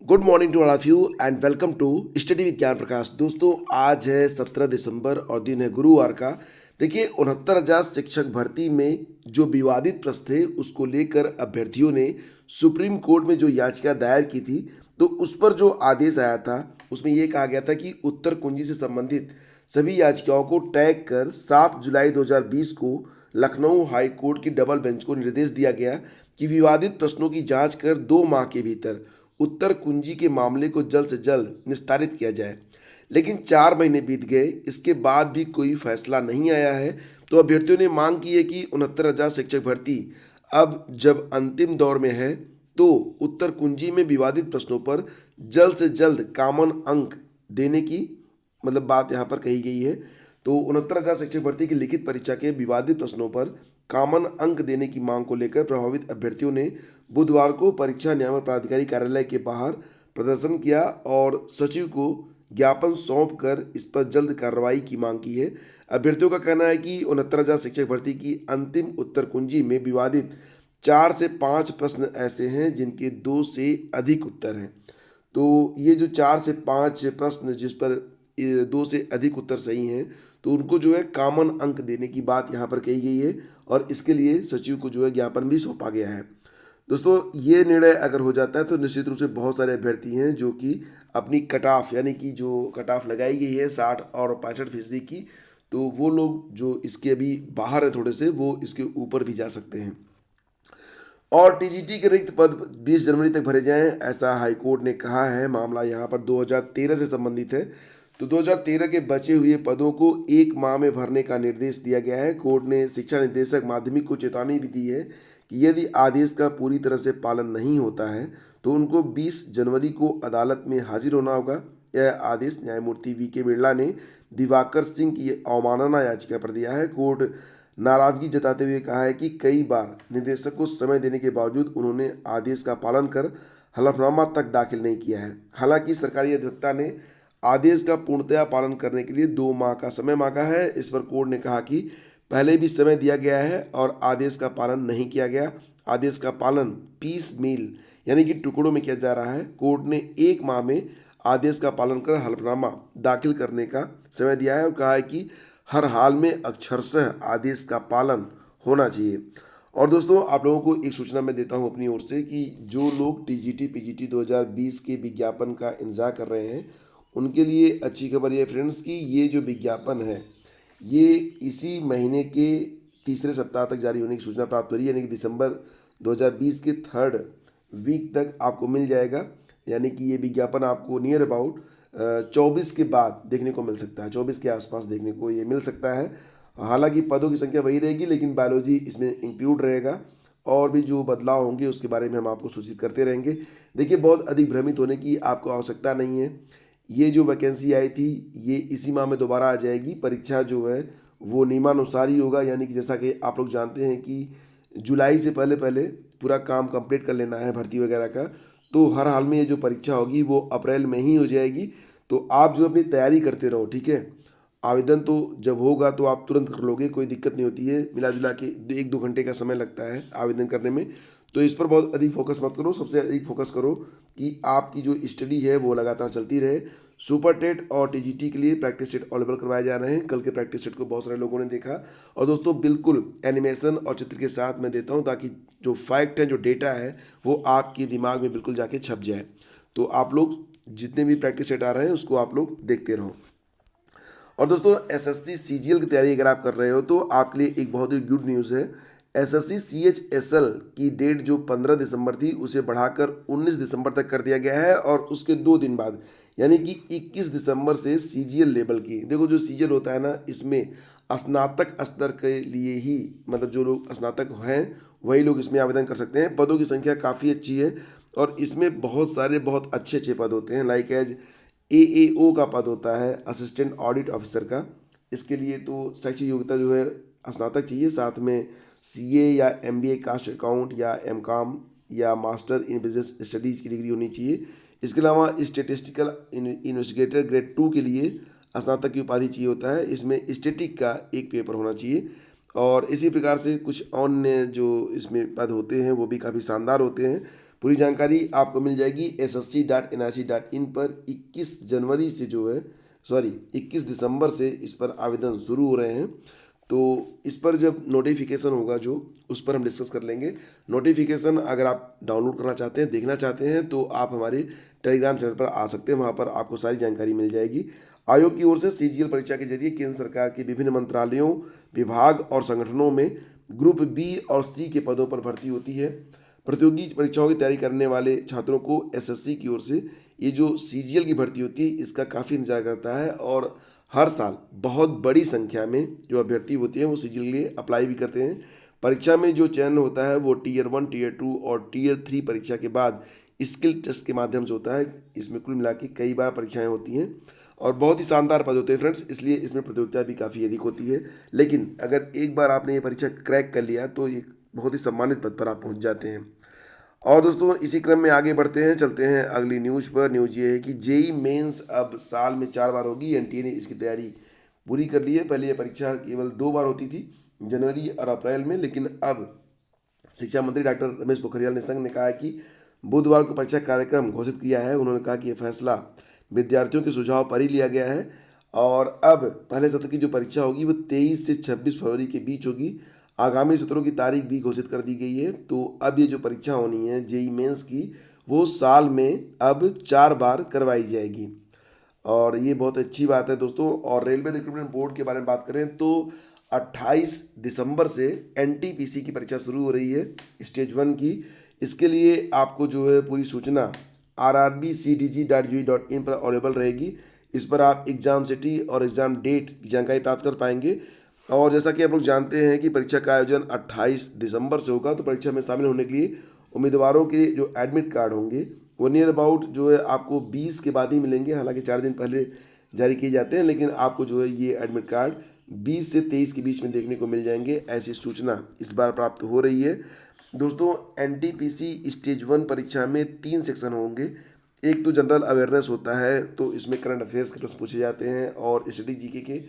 Good morning to all of you and welcome to study with Gyan Prakash. दोस्तों, आज है 17 दिसंबर और दिन है गुरुवार का। देखिए, 69,000 शिक्षक भर्ती में जो विवादित प्रश्न थे उसको लेकर अभ्यर्थियों ने सुप्रीम कोर्ट में जो याचिका दायर की थी, तो उस पर जो आदेश आया था उसमें ये कहा गया था कि उत्तर कुंजी से संबंधित सभी याचिकाओं को टैग कर 7 जुलाई 2020 को लखनऊ हाई कोर्ट की डबल बेंच को निर्देश दिया गया कि विवादित प्रश्नों की जांच कर 2 माह के भीतर उत्तर कुंजी के मामले को जल्द से जल्द निस्तारित किया जाए। लेकिन 4 महीने बीत गए, इसके बाद भी कोई फैसला नहीं आया है। तो अभ्यर्थियों ने मांग की है कि 69,000 शिक्षक भर्ती अब जब अंतिम दौर में है तो उत्तर कुंजी में विवादित प्रश्नों पर जल्द से जल्द कॉमन अंक देने की बात यहाँ पर कही गई है। तो 69,000 शिक्षक भर्ती की लिखित परीक्षा के विवादित प्रश्नों पर कॉमन अंक देने की मांग को लेकर प्रभावित अभ्यर्थियों ने बुधवार को परीक्षा नियामक प्राधिकारी कार्यालय के बाहर प्रदर्शन किया और सचिव को ज्ञापन सौंप कर इस पर जल्द कार्रवाई की मांग की है। अभ्यर्थियों का कहना है कि 69,000 शिक्षक भर्ती की अंतिम उत्तर कुंजी में विवादित 4 से 5 प्रश्न ऐसे हैं जिनके 2 से अधिक उत्तर हैं। तो ये जो 4 से 5 प्रश्न जिस पर 2 से अधिक उत्तर सही हैं, तो उनको जो है कॉमन अंक देने की बात यहाँ पर कही गई है और इसके लिए सचिव को जो है ज्ञापन भी सौंपा गया है। दोस्तों, ये निर्णय अगर हो जाता है तो निश्चित रूप से बहुत सारे अभ्यर्थी हैं जो कि अपनी कट ऑफ यानी कि जो कट ऑफ लगाई गई है 60 और 65% की, तो वो लोग जो इसके अभी बाहर है थोड़े से, वो इसके ऊपर भी जा सकते हैं। और टीजीटी के रिक्त पद 20 जनवरी तक भरे जाएं, ऐसा हाईकोर्ट ने कहा है। मामला यहाँ पर 2013 से संबंधित है। तो 2013 के बचे हुए पदों को 1 माह में भरने का निर्देश दिया गया है। कोर्ट ने शिक्षा निदेशक माध्यमिक को चेतावनी भी दी है कि यदि आदेश का पूरी तरह से पालन नहीं होता है तो उनको 20 जनवरी को अदालत में हाजिर होना होगा। यह आदेश न्यायमूर्ति वी.के. बिरला ने दिवाकर सिंह की अवमानना याचिका पर दिया है। कोर्ट नाराजगी जताते हुए कहा है कि कई बार निदेशक को समय देने के बावजूद उन्होंने आदेश का पालन कर हलफनामा तक दाखिल नहीं किया है। हालांकि सरकारी अधिवक्ता ने आदेश का पूर्णतया पालन करने के लिए 2 माह का समय मांगा है। इस पर कोर्ट ने कहा कि पहले भी समय दिया गया है और आदेश का पालन नहीं किया गया। आदेश का पालन पीस मील यानी कि टुकड़ों में किया जा रहा है। कोर्ट ने 1 माह में आदेश का पालन कर हलफनामा दाखिल करने का समय दिया है और कहा है कि हर हाल में अक्षरशः आदेश का पालन होना चाहिए। और दोस्तों, आप लोगों को एक सूचना मैं देता हूं अपनी ओर से कि जो लोग टीजीटी पीजीटी 2020 के विज्ञापन का इंतजार कर रहे हैं उनके लिए अच्छी खबर ये फ्रेंड्स कि ये जो विज्ञापन है ये इसी महीने के तीसरे सप्ताह तक जारी होने की सूचना प्राप्त हो रही है, यानी कि दिसंबर 2020 के 3rd वीक तक आपको मिल जाएगा। यानी कि ये विज्ञापन आपको नियर अबाउट 24 के बाद देखने को मिल सकता है, 24 के आसपास देखने को ये मिल सकता है। हालांकि पदों की संख्या वही रहेगी लेकिन बायोलॉजी इसमें इंक्लूड रहेगा और भी जो बदलाव होंगे उसके बारे में हम आपको सूचित करते रहेंगे। देखिए, बहुत अधिक भ्रमित होने की आपको आवश्यकता नहीं है। ये जो वैकेंसी आई थी ये इसी माह में दोबारा आ जाएगी। परीक्षा जो है वो नियमानुसार ही होगा, यानी कि जैसा कि आप लोग जानते हैं कि जुलाई से पहले पहले पूरा काम कंप्लीट कर लेना है भर्ती वगैरह का। तो हर हाल में ये जो परीक्षा होगी वो अप्रैल में ही हो जाएगी। तो आप जो अपनी तैयारी करते रहो, ठीक है। आवेदन तो जब होगा तो आप तुरंत कर लोगे, कोई दिक्कत नहीं होती है। मिला जुला के 1-2 घंटे का समय लगता है आवेदन करने में। तो इस पर बहुत अधिक फोकस मत करो, सबसे अधिक फोकस करो कि आपकी जो स्टडी है वो लगातार चलती रहे। सुपर टेट और टीजीटी के लिए प्रैक्टिस सेट अवेलेबल करवाए जा रहे हैं। कल के प्रैक्टिस सेट को बहुत सारे लोगों ने देखा और दोस्तों बिल्कुल एनिमेशन और चित्र के साथ मैं देता हूं ताकि जो फैक्ट है, जो डेटा है, वो आपके दिमाग में बिल्कुल जाके छप जाए। तो आप लोग जितने भी प्रैक्टिस सेट आ रहे हैं उसको आप लोग देखते रहो। और दोस्तों, एसएससी सीजीएल की तैयारी अगर आप कर रहे हो तो आपके लिए एक बहुत ही गुड न्यूज़ है। एसएससी सीएचएसएल की डेट जो 15 दिसंबर थी उसे बढ़ाकर 19 दिसंबर तक कर दिया गया है और उसके 2 दिन बाद यानी कि 21 दिसंबर से सीजीएल लेवल की, देखो जो सीजीएल होता है ना, इसमें स्नातक स्तर के लिए ही, जो लोग स्नातक हैं वही लोग इसमें आवेदन कर सकते हैं। पदों की संख्या काफ़ी अच्छी है और इसमें बहुत सारे बहुत अच्छे अच्छे पद होते हैं। लाइक एज एएओ का पद होता है, असिस्टेंट ऑडिट ऑफिसर का। इसके लिए तो शैक्षिक योग्यता जो है स्नातक चाहिए, साथ में सीए या एमबीए कास्ट अकाउंट या एमकॉम या मास्टर इन बिजनेस स्टडीज़ की डिग्री होनी चाहिए। इसके अलावा स्टेटिस्टिकल इन्वेस्टिगेटर ग्रेड 2 के लिए स्नातक की उपाधि चाहिए होता है। इसमें स्टेटिक का एक पेपर होना चाहिए और इसी प्रकार से कुछ अन्य जो इसमें पद होते हैं वो भी काफ़ी शानदार होते हैं। पूरी जानकारी आपको मिल जाएगी ssc.nic.in पर। 21 जनवरी से जो है, सॉरी 21 दिसंबर से इस पर आवेदन शुरू हो रहे हैं। तो इस पर जब नोटिफिकेशन होगा जो, उस पर हम डिस्कस कर लेंगे। नोटिफिकेशन अगर आप डाउनलोड करना चाहते हैं, देखना चाहते हैं, तो आप हमारे टेलीग्राम चैनल पर आ सकते हैं, वहाँ पर आपको सारी जानकारी मिल जाएगी। आयोग की ओर से सीजीएल परीक्षा के जरिए केंद्र सरकार के विभिन्न मंत्रालयों, विभाग और संगठनों में ग्रुप बी और सी के पदों पर भर्ती होती है। प्रतियोगी परीक्षाओं की तैयारी करने वाले छात्रों को एसएससी की ओर से ये जो सीजीएल की भर्ती होती है, इसका काफ़ी इंतजार करता है। और हर साल बहुत बड़ी संख्या में जो अभ्यर्थी होते हैं वो सीजीएल के लिए अप्लाई भी करते हैं। परीक्षा में जो चयन होता है वो टीयर 1, टीयर 2 और टीयर 3 परीक्षा के बाद स्किल टेस्ट के माध्यम से होता है। इसमें कुल मिला के कई बार परीक्षाएं होती हैं और बहुत ही शानदार पद होते हैं फ्रेंड्स, इसलिए इसमें प्रतियोगिता भी काफ़ी अधिक होती है। लेकिन अगर एक बार आपने ये परीक्षा क्रैक कर लिया तो एक बहुत ही सम्मानित पद पर आप पहुंच जाते हैं। और दोस्तों इसी क्रम में आगे बढ़ते हैं, चलते हैं अगली न्यूज़ पर। न्यूज़ ये है कि जेई मेंस अब साल में 4 बार होगी। एनटीए ने इसकी तैयारी पूरी कर ली है। पहले ये परीक्षा केवल 2 बार होती थी, जनवरी और अप्रैल में, लेकिन अब शिक्षा मंत्री डॉक्टर रमेश पोखरियाल निशंक ने कहा है कि बुधवार को परीक्षा कार्यक्रम घोषित किया है। उन्होंने कहा कि यह फैसला विद्यार्थियों के सुझाव पर ही लिया गया है और अब पहले सत्र की जो परीक्षा होगी वो 23 से 26 फरवरी के बीच होगी। आगामी सत्रों की तारीख भी घोषित कर दी गई है। तो अब ये जो परीक्षा होनी है जेई मेंस की, वो साल में अब 4 बार करवाई जाएगी और ये बहुत अच्छी बात है दोस्तों। और रेलवे रिक्रूटमेंट बोर्ड के बारे में बात करें तो 28 दिसंबर से एनटीपीसी की परीक्षा शुरू हो रही है, स्टेज 1 की। इसके लिए आपको जो है पूरी सूचना rrbcdg.gov.in पर अवेलेबल रहेगी। इस पर आप एग्ज़ाम सिटी और एग्ज़ाम डेट की जानकारी प्राप्त कर पाएंगे। और जैसा कि आप लोग जानते हैं कि परीक्षा का आयोजन 28 दिसंबर से होगा, तो परीक्षा में शामिल होने के लिए उम्मीदवारों के जो एडमिट कार्ड होंगे वो नियर अबाउट जो है आपको 20 के बाद ही मिलेंगे। हालांकि 4 दिन पहले जारी किए जाते हैं, लेकिन आपको जो है ये एडमिट कार्ड 20 से 23 के बीच में देखने को मिल जाएंगे, ऐसी सूचना इस बार प्राप्त हो रही है। दोस्तों एनटीपीसी स्टेज 1 परीक्षा में 3 सेक्शन होंगे। एक तो जनरल अवेयरनेस होता है, तो इसमें करंट अफेयर्स के प्रश्न पूछे जाते हैं और स्टडी जीके के,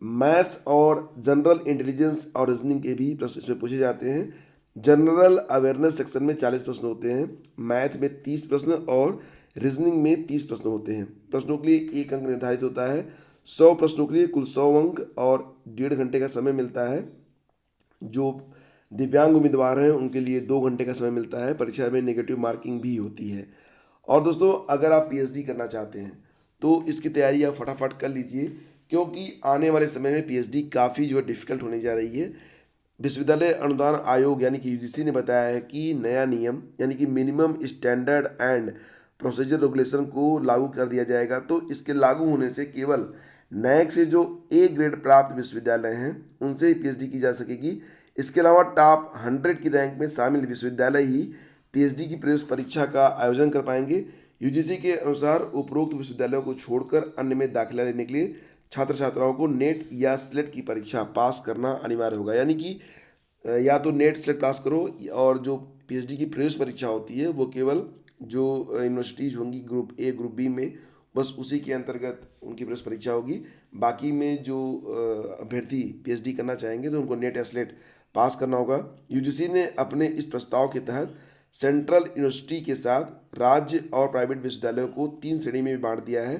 मैथ्स और जनरल इंटेलिजेंस और रीजनिंग के भी प्रश्न इसमें पूछे जाते हैं। जनरल अवेयरनेस सेक्शन में 40 प्रश्न होते हैं, मैथ में 30 प्रश्न और रीजनिंग में 30 प्रश्न होते हैं। प्रश्नों के लिए 1 अंक निर्धारित होता है। 100 प्रश्नों के लिए कुल 100 अंक और 1.5 घंटे का समय मिलता है। जो दिव्यांग उम्मीदवार हैं उनके लिए 2 घंटे का समय मिलता है। परीक्षा में नेगेटिव मार्किंग भी होती है। और दोस्तों अगर आप पीएचडी करना चाहते हैं तो इसकी तैयारी आप फटाफट कर लीजिए, क्योंकि आने वाले समय में पीएचडी काफ़ी जो है डिफ़िकल्ट होने जा रही है। विश्वविद्यालय अनुदान आयोग यानी कि यूजीसी ने बताया है कि नया नियम यानी कि minimum standard and procedure regulation को लागू कर दिया जाएगा। तो इसके लागू होने से केवल नैक से जो ए ग्रेड प्राप्त विश्वविद्यालय हैं उनसे ही पीएचडी की जा सकेगी। इसके अलावा टॉप 100 की रैंक में शामिल विश्वविद्यालय ही पीएचडी की प्रवेश परीक्षा का आयोजन कर पाएंगे। यूजीसी के अनुसार उपरोक्त विश्वविद्यालयों को छोड़कर अन्य में दाखिला लेने के लिए छात्र छात्राओं को नेट या स्लेट की परीक्षा पास करना अनिवार्य होगा। यानी कि या तो नेट स्लेट पास करो, और जो पीएचडी की प्रवेश परीक्षा होती है वो केवल जो यूनिवर्सिटीज़ होंगी ग्रुप ए ग्रुप बी में, बस उसी के अंतर्गत उनकी प्रवेश परीक्षा होगी। बाकी में जो अभ्यर्थी पीएचडी करना चाहेंगे तो उनको नेट या स्लेट पास करना होगा। यूजीसी ने अपने इस प्रस्ताव के तहत सेंट्रल यूनिवर्सिटी के साथ राज्य और प्राइवेट विश्वविद्यालयों को 3 श्रेणी में बांट दिया है।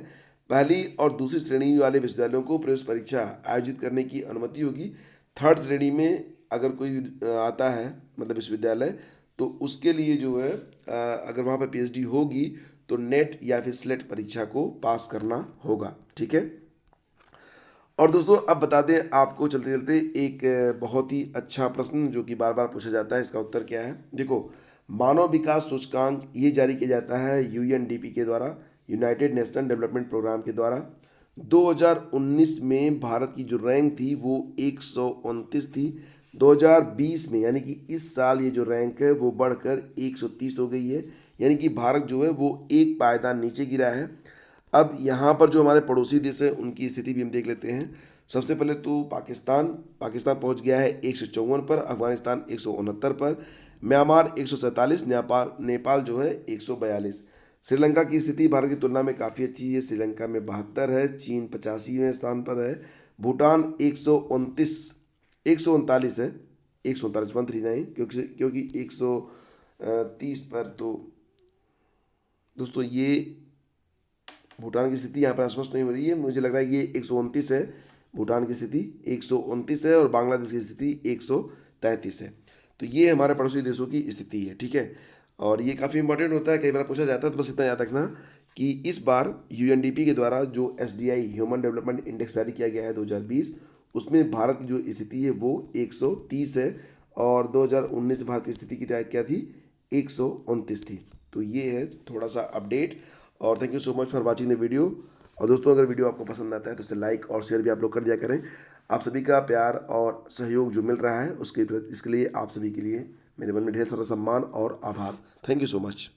पहली और दूसरी श्रेणी वाले विश्वविद्यालयों को प्रवेश परीक्षा आयोजित करने की अनुमति होगी। थर्ड श्रेणी में अगर कोई आता है मतलब विश्वविद्यालय, तो उसके लिए जो है अगर वहाँ पर पीएचडी होगी तो नेट या फिर स्लेट परीक्षा को पास करना होगा। ठीक है। और दोस्तों अब बता दें आपको चलते चलते एक बहुत ही अच्छा प्रश्न जो कि बार बार पूछा जाता है, इसका उत्तर क्या है। देखो, मानव विकास सूचकांक ये जारी किया जाता है यूएनडीपी के द्वारा, यूनाइटेड नेशन डेवलपमेंट प्रोग्राम के द्वारा। 2019 में भारत की जो रैंक थी वो 129 थी। 2020 में यानी कि इस साल ये जो रैंक है वो बढ़कर 130 हो गई है। यानी कि भारत जो है वो एक पायदान नीचे गिरा है। अब यहाँ पर जो हमारे पड़ोसी देश है उनकी स्थिति भी हम देख लेते हैं। सबसे पहले तो पाकिस्तान पहुँच गया है 154 पर, अफगानिस्तान 169 पर, म्यांमार 147, नेपाल जो है 142। श्रीलंका की स्थिति भारत की तुलना में काफ़ी अच्छी है। श्रीलंका में 72 है, चीन 85वें स्थान पर है, भूटान 139 है, 139 139 क्योंकि 30 पर। तो दोस्तों ये भूटान की स्थिति यहाँ पर स्पष्ट नहीं हो रही है, मुझे लग रहा है कि ये 129 है। भूटान की स्थिति 129 है और बांग्लादेश की स्थिति 133 है। तो ये हमारे पड़ोसी देशों की स्थिति है, ठीक है। और ये काफ़ी इंपॉर्टेंट होता है, कई बार पूछा जाता है। तो बस इतना याद रखना कि इस बार यूएनडीपी के द्वारा जो एसडीआई ह्यूमन डेवलपमेंट इंडेक्स जारी किया गया है 2020, उसमें भारत की जो स्थिति है वो 130 है और 2019 भारत की स्थिति की क्या थी, 129 थी। तो ये है थोड़ा सा अपडेट। और thank you so much for watching the video. और दोस्तों अगर वीडियो आपको पसंद आता है तो इसे लाइक और शेयर भी आप लोग कर दिया करें। आप सभी का प्यार और सहयोग जो मिल रहा है इसके लिए आप सभी के लिए मेरे मन में ढेर सारा सम्मान और आभार। Thank you so much.